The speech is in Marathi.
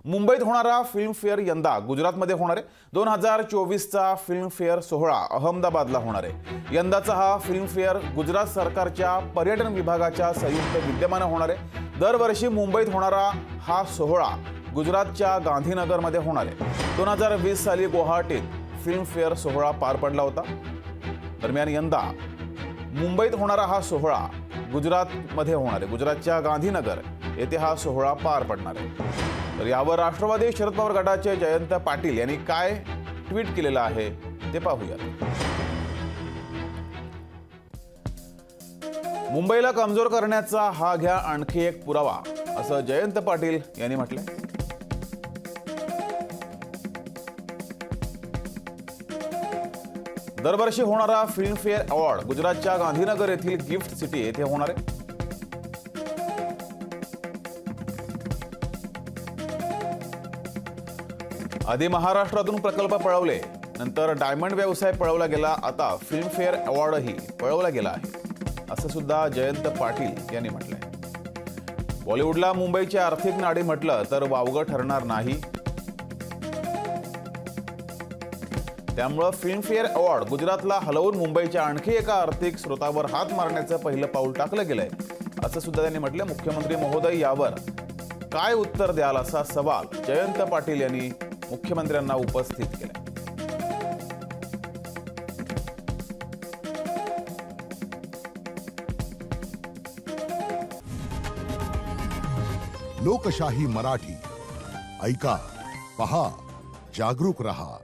मुंबईत होणारा फिल्मफेअर यंदा गुजरातमध्ये होणार आहे। 2024चा फिल्मफेअर सोहळा अहमदाबादला होणार आहे। यंदाचा हा फिल्मफेअर गुजरात सरकारच्या पर्यटन विभागाच्या संयुक्त विद्यमाने होणार आहे। दरवर्षी मुंबईत होणारा हा सोहळा गुजरातच्या गांधीनगरमध्ये होणार आहे। 2020 साली गुवाहाटीत फिल्मफेअर सोहळा पार पडला होता। दरम्यान यंदा मुंबईत होणारा हा सोहळा गुजरातमध्ये होणार आहे। गुजरातच्या गांधीनगर येथे हा सोहळा पार पडणार आहे। तर यावर राष्ट्रवादी शरद पवार गटाचे जयंत पाटील यांनी काय ट्विट केलेलं आहे ते पाहूया। मुंबईला कमजोर करण्याचा हा घ्या आणखी एक पुरावा, असं जयंत पाटील यांनी म्हटलंय। दरवर्षी होणारा फिल्मफेअर अवॉर्ड गुजरातच्या गांधीनगर येथील गिफ्ट सिटी येथे होणार आहे। आधी महाराष्ट्रातून प्रकल्प पळवले, नंतर डायमंड व्यवसाय पळवला गेला, आता फिल्मफेअर अवॉर्डही पळवला गेला आहे, असं सुद्धा जयंत पाटील यांनी म्हटलंय। बॉलिवूडला मुंबईची आर्थिक नाडी म्हटलं तर वावगं ठरणार नाही। त्यामुळे फिल्मफेअर अवॉर्ड गुजरातला हलवून मुंबईच्या आणखी एका आर्थिक स्रोतावर हात मारण्याचं पहिलं पाऊल टाकलं गेलंय, असं सुद्धा त्यांनी म्हटलं। मुख्यमंत्री महोदय यावर काय उत्तर द्याल असा सवाल जयंत पाटील यांनी मुख्यमंत्र्यांना उपस्थित केला। लोकशाही मराठी ऐका, पहा, जागरूक रहा।